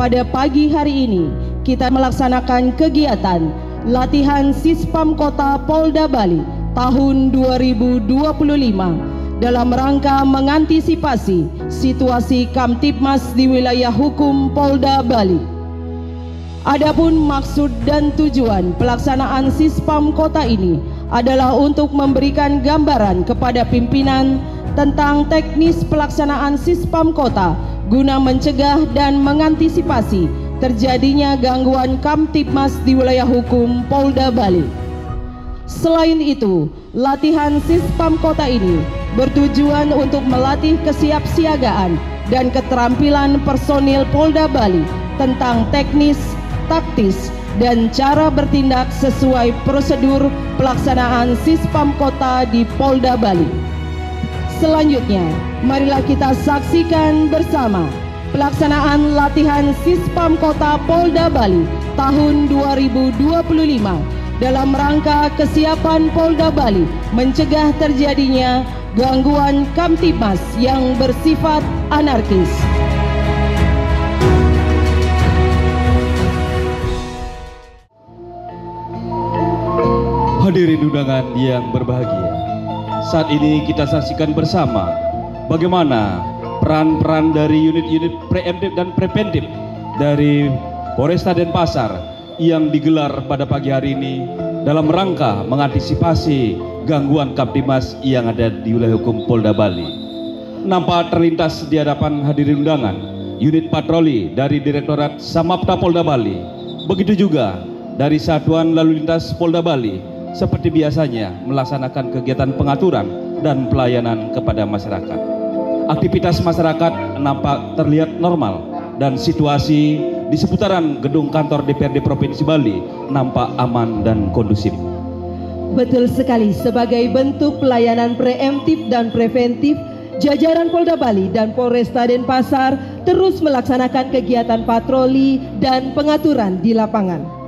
pada pagi hari ini kita melaksanakan kegiatan latihan Sispam Kota Polda Bali tahun 2025 dalam rangka mengantisipasi situasi Kamtibmas di wilayah hukum Polda Bali. Adapun maksud dan tujuan pelaksanaan Sispam Kota ini adalah untuk memberikan gambaran kepada pimpinan tentang teknis pelaksanaan Sispam Kota guna mencegah dan mengantisipasi terjadinya gangguan Kamtibmas di wilayah hukum Polda Bali. Selain itu, latihan Sispam Kota ini bertujuan untuk melatih kesiapsiagaan dan keterampilan personil Polda Bali tentang teknis, taktis, dan cara bertindak sesuai prosedur pelaksanaan Sispam Kota di Polda Bali. Selanjutnya, marilah kita saksikan bersama pelaksanaan latihan Sispam Kota Polda Bali tahun 2025 dalam rangka kesiapan Polda Bali mencegah terjadinya gangguan Kamtibmas yang bersifat anarkis. Hadirin undangan yang berbahagia, saat ini kita saksikan bersama bagaimana peran-peran dari unit-unit preemptif dan preventif dari Polresta Denpasar yang digelar pada pagi hari ini dalam rangka mengantisipasi gangguan Kamtibmas yang ada di wilayah hukum Polda Bali. Nampak terlintas di hadapan hadirin undangan unit patroli dari Direktorat Samapta Polda Bali, begitu juga dari Satuan Lalu Lintas Polda Bali, seperti biasanya melaksanakan kegiatan pengaturan dan pelayanan kepada masyarakat. Aktivitas masyarakat nampak terlihat normal dan situasi di seputaran gedung kantor DPRD Provinsi Bali nampak aman dan kondusif. Betul sekali, sebagai bentuk pelayanan preemptif dan preventif, jajaran Polda Bali dan Polresta Denpasar terus melaksanakan kegiatan patroli dan pengaturan di lapangan.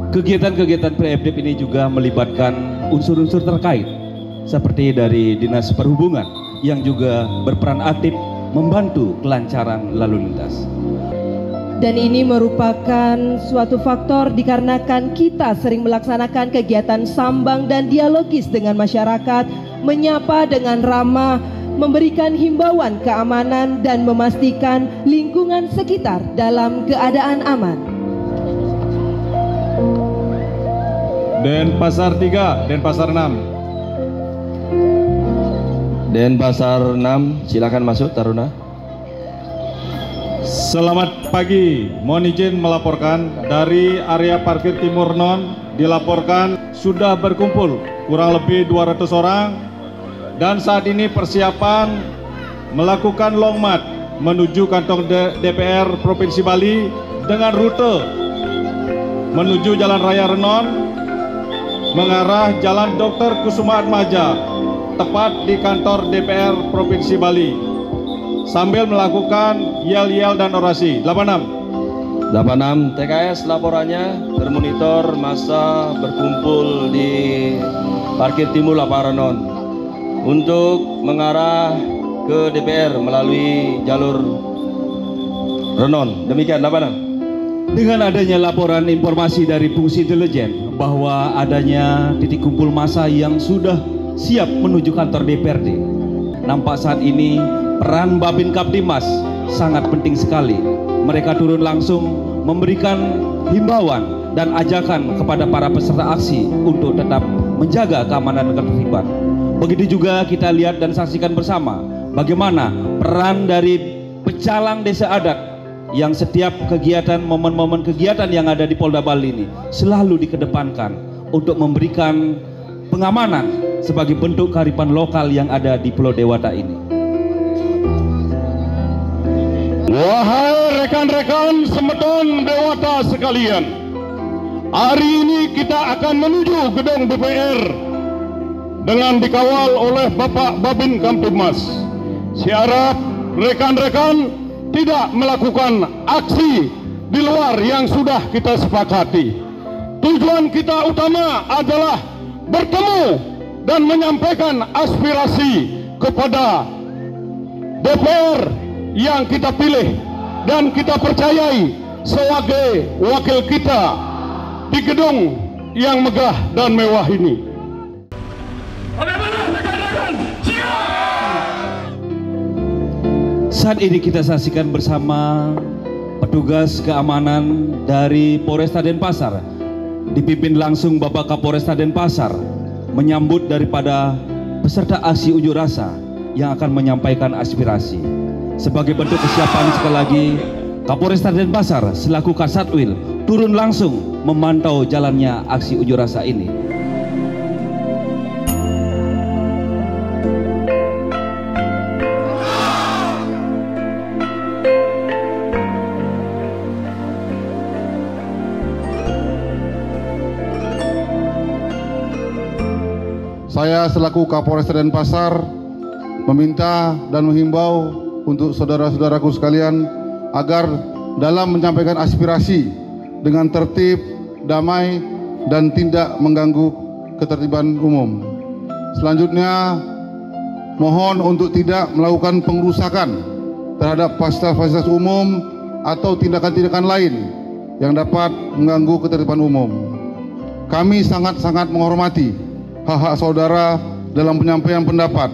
Kegiatan-kegiatan preemptif ini juga melibatkan unsur-unsur terkait seperti dari Dinas Perhubungan yang juga berperan aktif membantu kelancaran lalu lintas. Dan ini merupakan suatu faktor dikarenakan kita sering melaksanakan kegiatan sambang dan dialogis dengan masyarakat, menyapa dengan ramah, memberikan himbauan keamanan dan memastikan lingkungan sekitar dalam keadaan aman. Denpasar 3, Denpasar 6. Denpasar 6, silakan masuk Taruna. Selamat pagi, mohon izin melaporkan dari area parkir Timur Non dilaporkan sudah berkumpul kurang lebih 200 orang dan saat ini persiapan melakukan long march menuju kantor DPR Provinsi Bali dengan rute menuju Jalan Raya Renon mengarah Jalan Dr. Kusuma Atmaja tepat di kantor DPR Provinsi Bali sambil melakukan yel-yel dan orasi. 86 TKS laporannya bermonitor masa berkumpul di parkir timur Laparenon untuk mengarah ke DPR melalui jalur Renon. Demikian 86. Dengan adanya laporan informasi dari fungsi intelijen bahwa adanya titik kumpul massa yang sudah siap menuju kantor DPRD, nampak saat ini peran Babin Kamtibmas sangat penting sekali. Mereka turun langsung memberikan himbauan dan ajakan kepada para peserta aksi untuk tetap menjaga keamanan dan ketertiban. Begitu juga kita lihat dan saksikan bersama bagaimana peran dari pecalang desa adat yang setiap kegiatan, momen-momen kegiatan yang ada di Polda Bali ini selalu dikedepankan untuk memberikan pengamanan sebagai bentuk kearifan lokal yang ada di Pulau Dewata ini. Wahai rekan-rekan semeton Dewata sekalian, hari ini kita akan menuju gedung DPR dengan dikawal oleh Bapak Babin Kamtibmas. Saya harap rekan-rekan tidak melakukan aksi di luar yang sudah kita sepakati. Tujuan kita utama adalah bertemu dan menyampaikan aspirasi kepada DPR yang kita pilih dan kita percayai sebagai wakil kita di gedung yang megah dan mewah ini. Saat ini kita saksikan bersama petugas keamanan dari Polresta Denpasar, dipimpin langsung Bapak Kapolresta Denpasar, menyambut daripada peserta aksi unjuk rasa yang akan menyampaikan aspirasi. Sebagai bentuk kesiapan sekali lagi, Kapolresta Denpasar selaku Kasatwil turun langsung memantau jalannya aksi unjuk rasa ini. Saya selaku Kapolresta Denpasar meminta dan menghimbau untuk saudara-saudaraku sekalian agar dalam menyampaikan aspirasi dengan tertib, damai, dan tidak mengganggu ketertiban umum. Selanjutnya, mohon untuk tidak melakukan pengrusakan terhadap fasilitas umum atau tindakan-tindakan lain yang dapat mengganggu ketertiban umum. Kami sangat-sangat menghormati hak-hak saudara dalam penyampaian pendapat,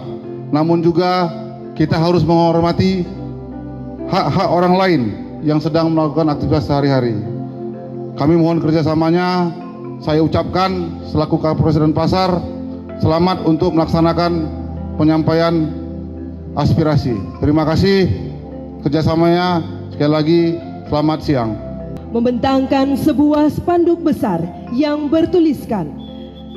namun juga kita harus menghormati hak-hak orang lain yang sedang melakukan aktivitas sehari-hari. Kami mohon kerjasamanya. Saya ucapkan selaku Kapolres Denpasar selamat untuk melaksanakan penyampaian aspirasi. Terima kasih kerjasamanya. Sekali lagi selamat siang. Membentangkan sebuah spanduk besar yang bertuliskan,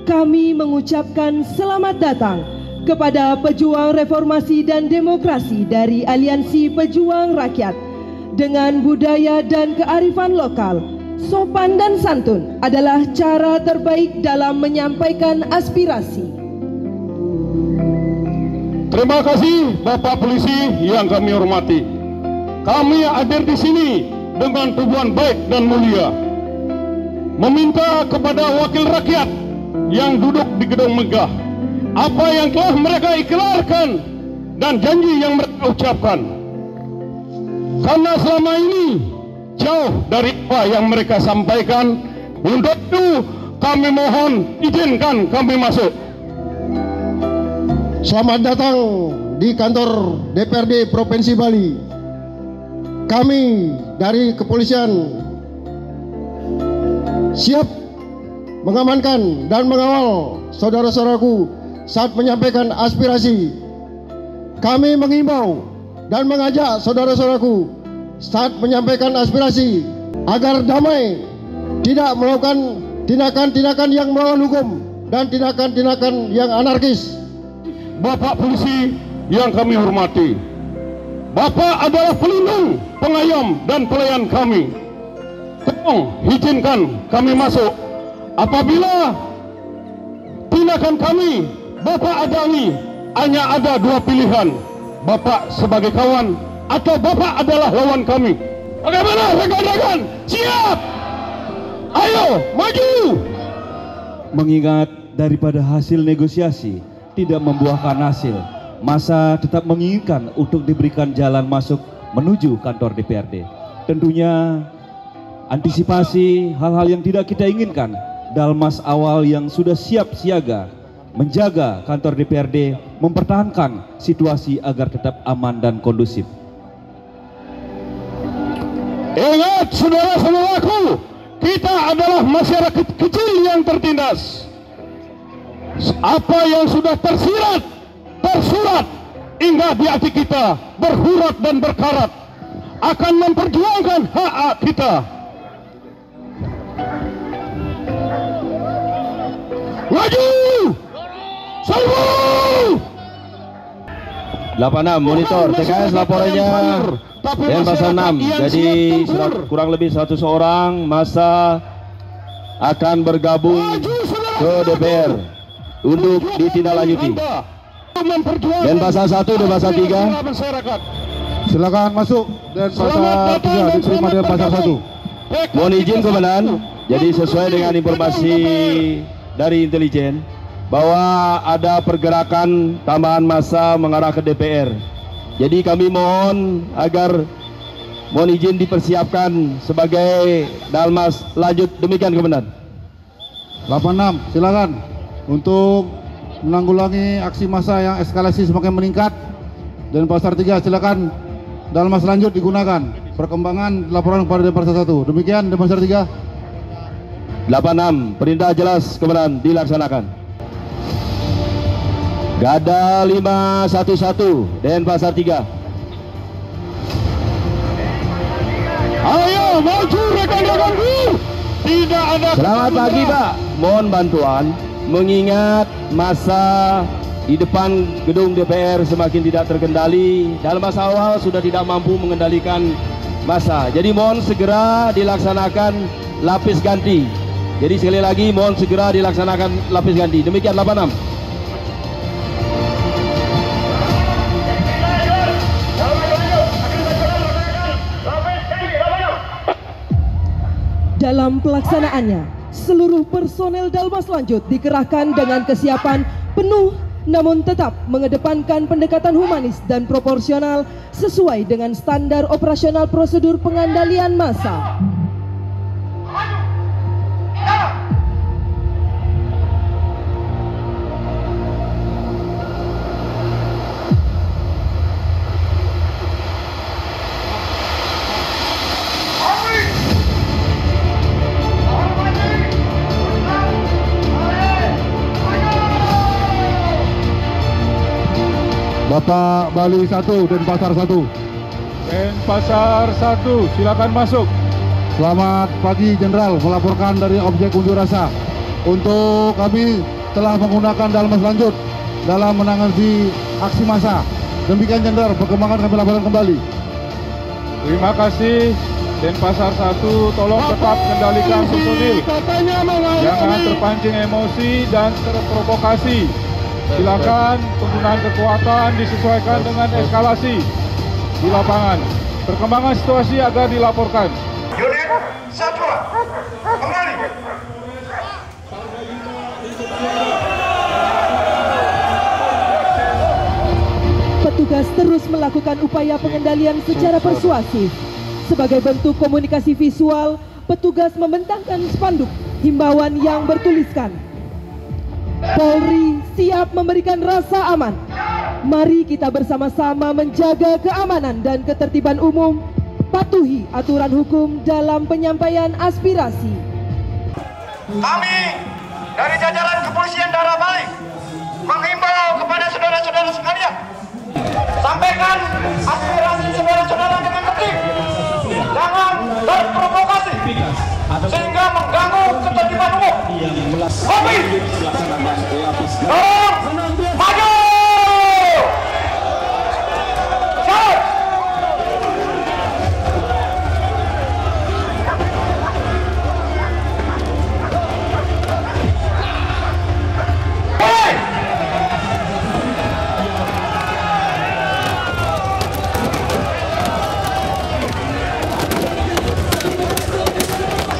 kami mengucapkan selamat datang kepada pejuang reformasi dan demokrasi dari Aliansi Pejuang Rakyat. Dengan budaya dan kearifan lokal, sopan dan santun adalah cara terbaik dalam menyampaikan aspirasi. Terima kasih Bapak Polisi yang kami hormati. Kami hadir di sini dengan tujuan baik dan mulia, meminta kepada wakil rakyat yang duduk di gedung megah, apa yang telah mereka ikrarkan dan janji yang mereka ucapkan. Karena selama ini jauh dari apa yang mereka sampaikan. Untuk itu kami mohon izinkan kami masuk. Selamat datang di kantor DPRD Provinsi Bali. Kami dari kepolisian siap mengamankan dan mengawal saudara-saudaraku saat menyampaikan aspirasi. Kami mengimbau dan mengajak saudara-saudaraku saat menyampaikan aspirasi agar damai, tidak melakukan tindakan-tindakan yang melawan hukum dan tindakan-tindakan yang anarkis. Bapak Polisi yang kami hormati, Bapak adalah pelindung, pengayom dan pelayan kami. Tolong izinkan kami masuk. Apabila tindakan kami Bapak adali, hanya ada dua pilihan: Bapak sebagai kawan atau Bapak adalah lawan kami. Bagaimana rekan-rekan? Siap? Ayo maju. Mengingat daripada hasil negosiasi tidak membuahkan hasil, masa tetap menginginkan untuk diberikan jalan masuk menuju kantor DPRD. Tentunya antisipasi hal-hal yang tidak kita inginkan. Dalmas awal yang sudah siap siaga menjaga kantor DPRD, mempertahankan situasi agar tetap aman dan kondusif. Ingat saudara-saudaraku, kita adalah masyarakat kecil yang tertindas. Apa yang sudah tersirat, tersurat hingga di hati kita, berhurat dan berkarat, akan memperjuangkan hak kita. Maju! Salvo! 86 monitor TKS laporannya Denpasar 6. Jadi kurang lebih 100 orang masa akan bergabung ke DPR untuk ditindaklanjuti. Denpasar 1, Denpasar 3. Silakan masuk Denpasar 3, diterima Denpasar 1. Mohon izin Komandan. Jadi sesuai dengan informasi dari intelijen bahwa ada pergerakan tambahan massa mengarah ke DPR. Jadi kami mohon agar mohon izin dipersiapkan sebagai dalmas lanjut. Demikian Komandan. 86, silakan untuk menanggulangi aksi massa yang eskalasi semakin meningkat. Dan Pasar 3, silakan dalmas lanjut digunakan. Perkembangan laporan kepada Denpasar 1. Demikian Denpasar 3. 86, perintah jelas Komandan, dilaksanakan. Gada 511 Denpasar 3. Ayo maju rekan-rekanku. Tidak ada. Selamat pagi Pak, mohon bantuan mengingat masa di depan gedung DPR semakin tidak terkendali. Dalam masa awal sudah tidak mampu mengendalikan masa. Jadi mohon segera dilaksanakan lapis ganti. Jadi sekali lagi mohon segera dilaksanakan lapis ganti. Demikian 86. Dalam pelaksanaannya, seluruh personel Dalmas lanjut dikerahkan dengan kesiapan penuh namun tetap mengedepankan pendekatan humanis dan proporsional sesuai dengan standar operasional prosedur pengendalian massa. Bapak Bali 1, Denpasar 1. Denpasar 1, silakan masuk. Selamat pagi Jenderal, melaporkan dari objek unjuk rasa. Untuk kami telah menggunakan dalmas lanjut dalam menangani aksi massa. Demikian Jenderal, perkembangan kami laporkan kembali. Terima kasih. Denpasar 1, tolong tetap kendalikan personil. Jangan terpancing emosi dan terprovokasi. Silakan penggunaan kekuatan disesuaikan dengan eskalasi di lapangan. Perkembangan situasi agar dilaporkan. Unit 1, kembali. Petugas terus melakukan upaya pengendalian secara persuasif. Sebagai bentuk komunikasi visual, petugas membentangkan spanduk himbauan yang bertuliskan Polri siap memberikan rasa aman. Mari kita bersama-sama menjaga keamanan dan ketertiban umum, patuhi aturan hukum dalam penyampaian aspirasi. Kami dari jajaran Kepolisian Daerah Bali menghimbau kepada saudara-saudara sekalian, sampaikan aspirasi saudara-saudara dengan tertib, jangan terprovokasi sehingga mengganggu ketertiban umum. Kopi, maju! Siap!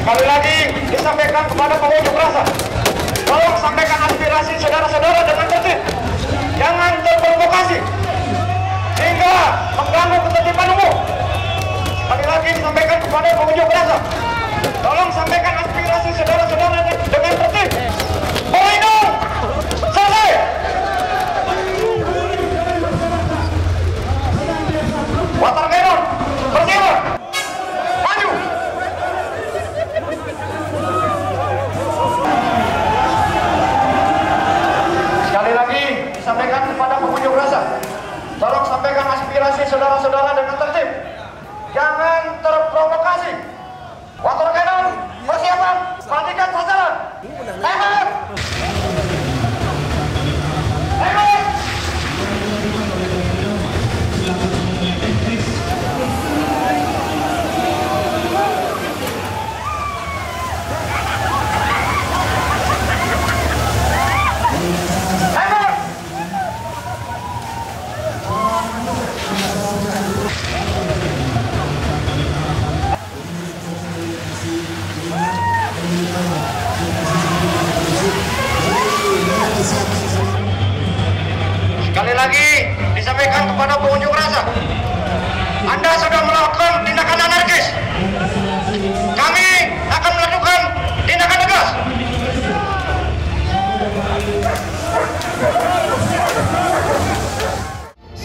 Sekali lagi disampaikan kepada pengunjuk rasa, tolong sampaikan aspirasi saudara-saudara dengan tertib, jangan terprovokasi sehingga mengganggu ketertiban umum. Sekali lagi disampaikan kepada pengunjuk rasa, tolong sampaikan aspirasi saudara-saudara dengan tertib. Poinung, selesai. Water cannon, bersiap. Maju. Sekali lagi disampaikan kepada pengunjuk rasa, tolong sampaikan aspirasi saudara-saudara dengan tertib, jangan terprovokasi. Water cannon, persiapan, perhatikan sasaran. Tembak. Tembak. Sekali lagi disampaikan kepada pengunjuk rasa, Anda sudah melakukan tindakan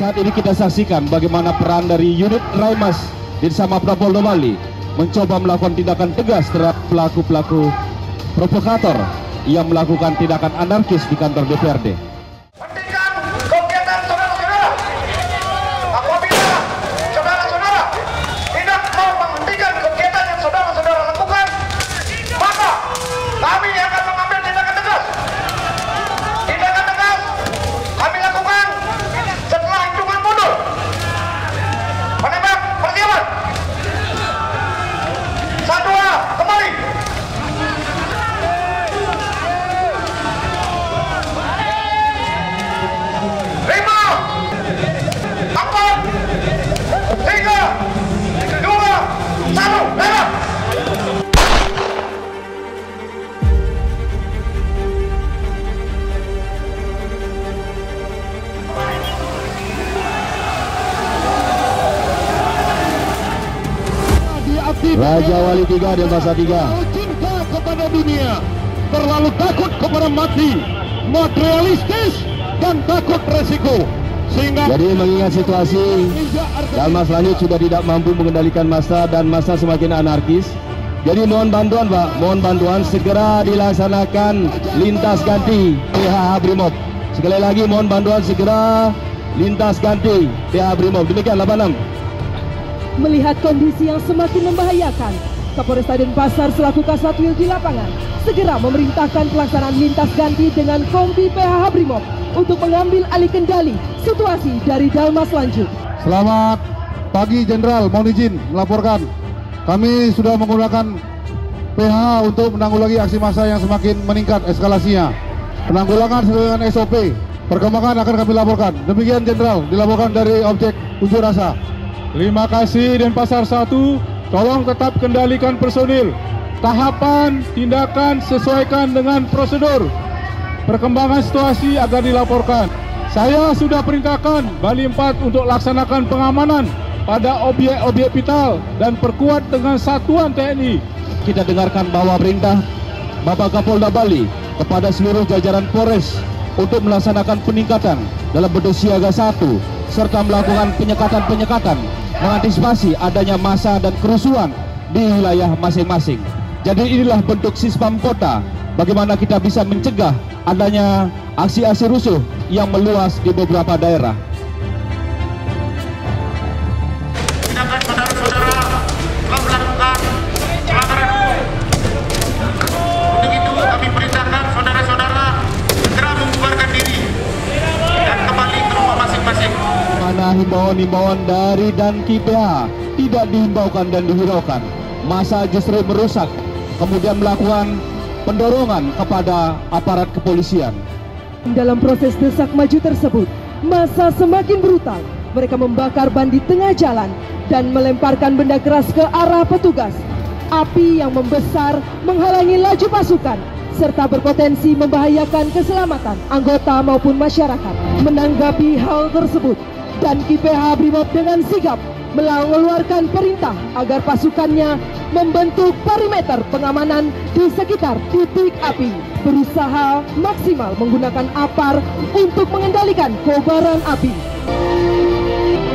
Saat ini kita saksikan bagaimana peran dari unit Raimas di Samapta Polda Bali mencoba melakukan tindakan tegas terhadap pelaku-pelaku provokator yang melakukan tindakan anarkis di kantor DPRD. Hentikan kegiatan saudara-saudara. Apabila saudara-saudara tidak mau menghentikan kegiatan yang saudara-saudara lakukan, maka kami akan mengambil tindakan tegas. Tindakan tegas kami lakukan setelah hitungan mundur. Menembak, persiapan. 1, 2, kembali. 5, 4, 3, 2, 1, merah. Raja Wali 3 dan Masa 3. Cinta kepada dunia, terlalu takut kepada mati, materialistis dan takut resiko, sehingga Jadi mengingat situasi Dalmas Lanjut sudah tidak mampu mengendalikan massa dan massa semakin anarkis. Jadi mohon bantuan Pak, mohon bantuan segera dilaksanakan lintas ganti PHH Brimob. Sekali lagi mohon bantuan segera lintas ganti PHH Brimob. Demikian 86. Melihat kondisi yang semakin membahayakan, Kapolresta Denpasar selaku Kasatwil di lapangan segera memerintahkan pelaksanaan lintas ganti dengan kompi PHH Brimob untuk mengambil alih kendali situasi dari Dalmas Lanjut. Selamat pagi Jenderal, mohon izin melaporkan. Kami sudah menggunakan PH untuk menanggulangi aksi massa yang semakin meningkat eskalasinya. Penanggulangan sesuai dengan SOP. Perkembangan akan kami laporkan. Demikian Jenderal, dilaporkan dari objek unjuk rasa. terima kasih Denpasar 1, tolong tetap kendalikan personil. Tahapan tindakan sesuaikan dengan prosedur. Perkembangan situasi agar dilaporkan. Saya sudah perintahkan Bali 4 untuk laksanakan pengamanan pada objek-objek vital dan perkuat dengan satuan TNI. Kita dengarkan bahwa perintah Bapak Kapolda Bali kepada seluruh jajaran Polres untuk melaksanakan peningkatan dalam bentuk siaga 1 serta melakukan penyekatan mengantisipasi adanya massa dan kerusuhan di wilayah masing-masing. Jadi inilah bentuk Sispam Kota, bagaimana kita bisa mencegah adanya aksi-aksi rusuh yang meluas di beberapa daerah. Tindakan saudara-saudara telah melakukan pelanggaran hukum. Untuk itu kami perintahkan saudara-saudara segera membubarkan diri dan kembali ke rumah masing-masing. Mana himbauan-himbauan dari dan KPH tidak dihimbaukan dan dihiraukan. Massa justru merusak, kemudian melakukan pendorongan kepada aparat kepolisian. Dalam proses desak maju tersebut, massa semakin brutal. Mereka membakar ban di tengah jalan dan melemparkan benda keras ke arah petugas. Api yang membesar menghalangi laju pasukan serta berpotensi membahayakan keselamatan anggota maupun masyarakat. Menanggapi hal tersebut, dan KPH Brimob dengan sigap mengeluarkan perintah agar pasukannya membentuk perimeter pengamanan di sekitar titik api, berusaha maksimal menggunakan APAR untuk mengendalikan kobaran api.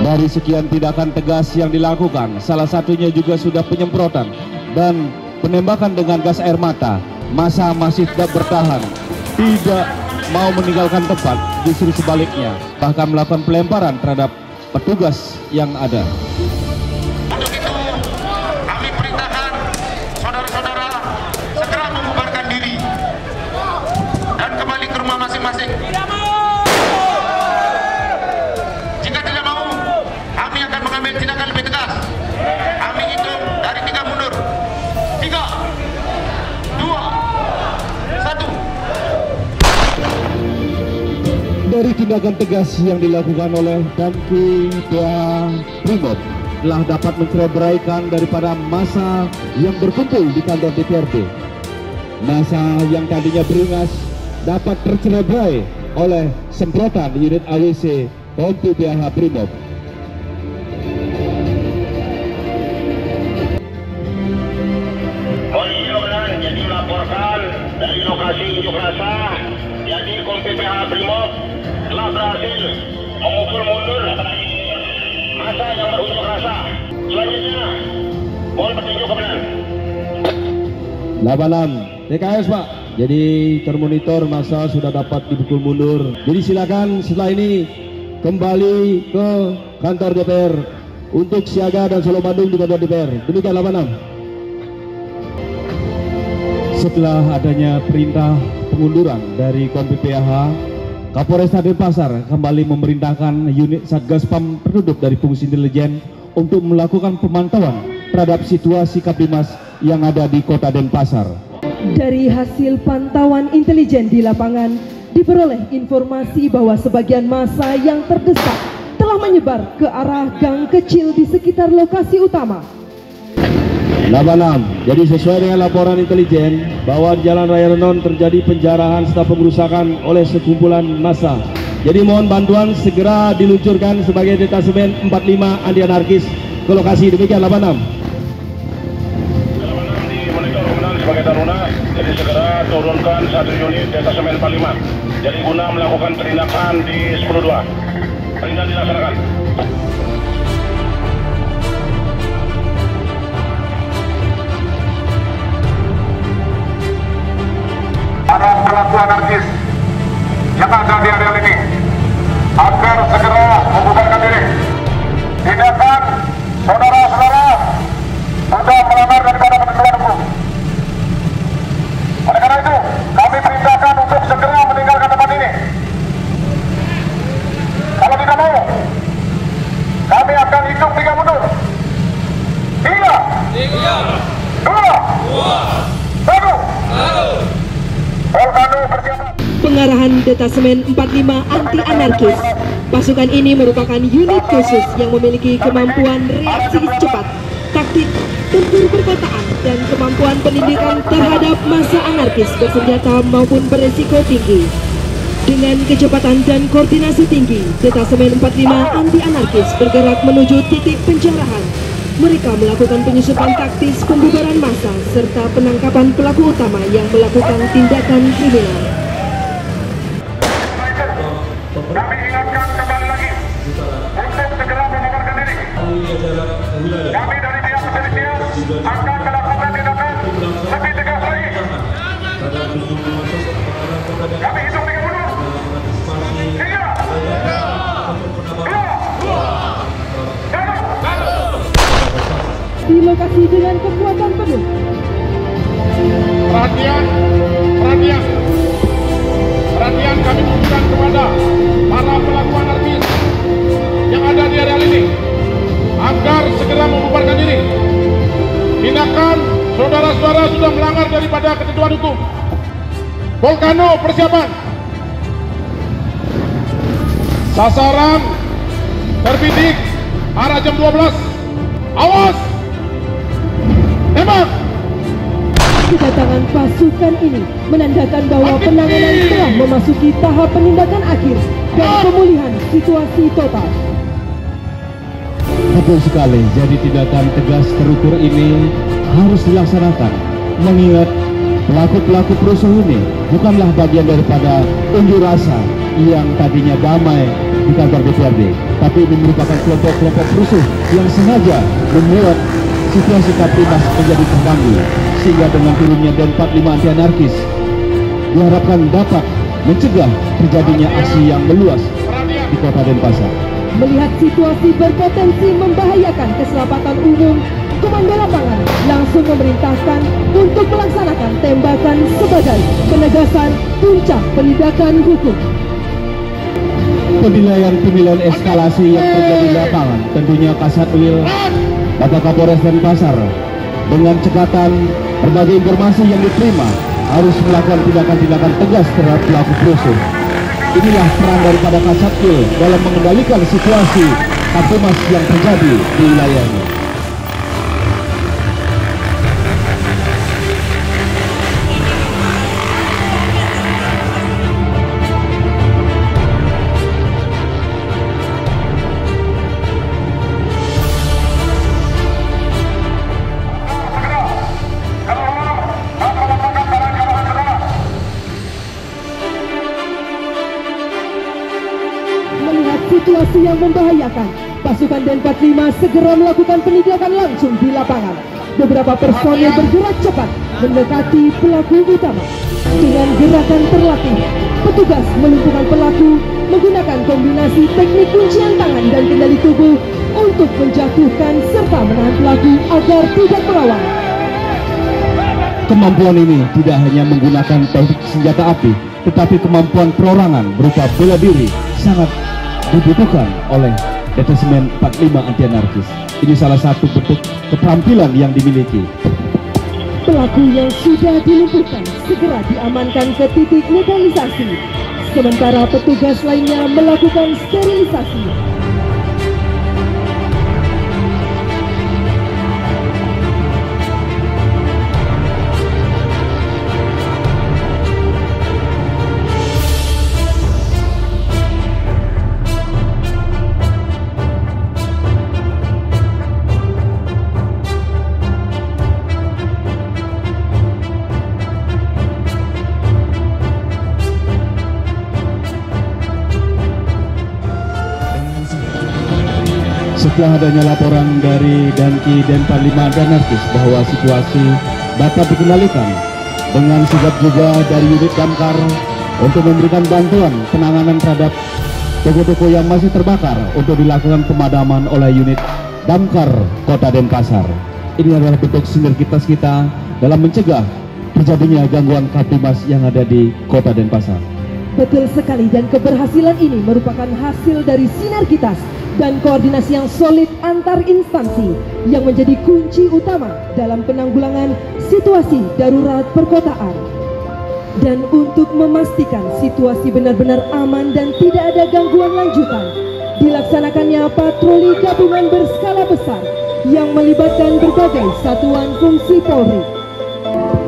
Dari sekian tindakan tegas yang dilakukan, salah satunya juga sudah penyemprotan dan penembakan dengan gas air mata. Massa masih tidak bertahan, tidak mau meninggalkan tempat, justru sebaliknya bahkan melakukan pelemparan terhadap petugas yang ada. Untuk itu kami perintahkan saudara-saudara segera membubarkan diri dan kembali ke rumah masing-masing. Jika tidak mau, kami akan mengambil tindakan lebih tegas. Kami hitung dari 3 mundur. 3, 2, 1. Dari tindakan tegas yang dilakukan oleh Danki Brimob telah dapat mencereberaikan daripada massa yang berkumpul di kantor DPRD. Massa yang tadinya beringas dapat tercerebrai oleh semprotan unit AWC Kompi PHH Brimob. Jadi laporkan dari lokasi unjuk rasa, jadi Kompi PHH Brimob telah berhasil memukul mundur masa yang berunjuk rasa. Selanjutnya, mohon petunjuk komandan. 86 TKS Pak. Jadi termonitor masa sudah dapat dipukul mundur. Jadi silakan setelah ini kembali ke kantor DPR untuk siaga dan Solo Bandung di kantor DPR. Demikian 86. Setelah adanya perintah pengunduran dari Kompi PAH, Kapolresta Denpasar kembali memerintahkan unit Satgas PAM Penduduk dari fungsi intelijen untuk melakukan pemantauan terhadap situasi Kaptimas yang ada di Kota Denpasar. Dari hasil pantauan intelijen di lapangan, diperoleh informasi bahwa sebagian massa yang terdesak telah menyebar ke arah gang kecil di sekitar lokasi utama. 86. Jadi sesuai dengan laporan intelijen bahwa di Jalan Raya Renon terjadi penjarahan serta pengerusakan oleh sekumpulan massa. Jadi mohon bantuan segera diluncurkan sebagai detasemen 45 anti anarkis ke lokasi. Demikian 86. Dimonitor komandan sebagai taruna, jadi segera turunkan 1 unit detasemen 45. Jadi guna melakukan penindakan di 10-2. Perintah dilaksanakan. Para pelaku anarkis yang ada di area ini agar segera membubarkan diri. Tindakan saudara-saudara sudah melanggar daripada ketentuan hukum. Oleh karena itu, kami perintahkan untuk segera meninggalkan tempat ini. Kalau tidak mau, kami akan hitung 3 mundur. 3, 2, 1. Pengarahan detasemen 45 anti anarkis. Pasukan ini merupakan unit khusus yang memiliki kemampuan reaksi cepat, taktik, tempur perkotaan, dan kemampuan pendidikan terhadap massa anarkis bersenjata maupun beresiko tinggi. Dengan kecepatan dan koordinasi tinggi, detasemen 45 anti anarkis bergerak menuju titik penjarahan. Mereka melakukan penyusupan taktis pembubaran massa serta penangkapan pelaku utama yang melakukan tindakan kriminal. Kami ingatkan kembali lagi untuk segera membubarkan diri. Kami dari pihak kepolisian akan melakukan tindakan lebih tegas lagi. Kami hitung 3 mundur. 3, 2, 1. Di lokasi dengan kekuatan penuh. Perhatian kami tunjukkan kepada para pelaku anarkis yang ada di area ini agar segera membubarkan diri. Tindakan saudara-saudara sudah melanggar daripada ketentuan hukum. Volcano persiapan. Sasaran terbidik arah jam 12. Awas! Tembak! Kedatangan pasukan ini menandakan bahwa penanganan telah memasuki tahap penindakan akhir dan pemulihan situasi total. Betul sekali, jadi tindakan tegas terukur ini harus dilaksanakan, mengingat pelaku-pelaku perusuh ini bukanlah bagian daripada unjuk rasa yang tadinya damai di kantor DPRD, tapi ini merupakan kelompok-kelompok perusuh yang sengaja membuat situasi Kaptimas menjadi terganggu, sehingga dengan turunnya Den 45 anti anarkis diharapkan dapat mencegah terjadinya aksi yang meluas di Kota Denpasar. Melihat situasi berpotensi membahayakan keselamatan umum, Komando Lapangan langsung memerintahkan untuk melaksanakan tembakan sebagai penegasan puncak penindakan hukum. Penilaian eskalasi yang terjadi di lapangan tentunya Kasat Wil Bapak Kapolres Denpasar dengan cekatan berbagai informasi yang diterima harus melakukan tindakan-tindakan tegas terhadap pelaku perusuh. Inilah peran daripada Kasat Wil dalam mengendalikan situasi Kaptimas yang terjadi di wilayahnya. situasi yang membahayakan, pasukan Denpasar 5 segera melakukan penindakan langsung di lapangan. Beberapa personil bergerak cepat mendekati pelaku utama. Dengan gerakan terlatih, petugas melumpuhkan pelaku menggunakan kombinasi teknik kuncian tangan dan kendali tubuh untuk menjatuhkan serta menahan pelaku agar tidak melawan. Kemampuan ini tidak hanya menggunakan teknik senjata api, tetapi kemampuan perorangan berupa bela diri sangat dibutuhkan oleh Detasemen 45 Anti Anarkis. Ini salah satu bentuk keterampilan yang dimiliki. Pelaku yang sudah dilumpuhkan segera diamankan ke titik netralisasi, sementara petugas lainnya melakukan sterilisasi. Setelah adanya laporan dari Danki Denpasar 5 Anti Anarkis bahwa situasi dapat dikendalikan, dengan sigap juga dari unit Damkar untuk memberikan bantuan penanganan terhadap toko-toko yang masih terbakar untuk dilakukan pemadaman oleh unit Damkar Kota Denpasar. Ini adalah bentuk sinergitas kita dalam mencegah terjadinya gangguan Kamtibmas yang ada di Kota Denpasar. Betul sekali, dan keberhasilan ini merupakan hasil dari sinergitas dan koordinasi yang solid antar instansi yang menjadi kunci utama dalam penanggulangan situasi darurat perkotaan. Dan untuk memastikan situasi benar-benar aman dan tidak ada gangguan lanjutan, dilaksanakannya patroli gabungan berskala besar yang melibatkan berbagai satuan fungsi Polri.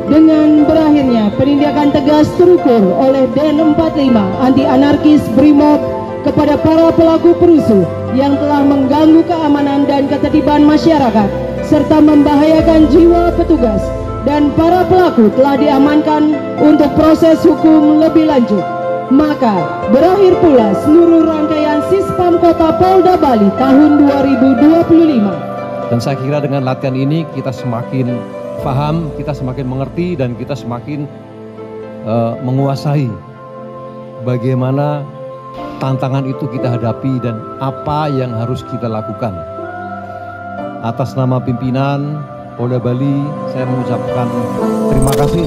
Dengan berakhirnya penindakan tegas terukur oleh Den 45 Anti Anarkis Brimob kepada para pelaku perusuh yang telah mengganggu keamanan dan ketertiban masyarakat serta membahayakan jiwa petugas, dan para pelaku telah diamankan untuk proses hukum lebih lanjut. Maka berakhir pula seluruh rangkaian Sispam Kota Polda Bali tahun 2025. Dan saya kira dengan latihan ini kita semakin paham, kita semakin mengerti, dan kita semakin menguasai bagaimana tantangan itu kita hadapi dan apa yang harus kita lakukan. Atas nama pimpinan Polda Bali, saya mengucapkan terima kasih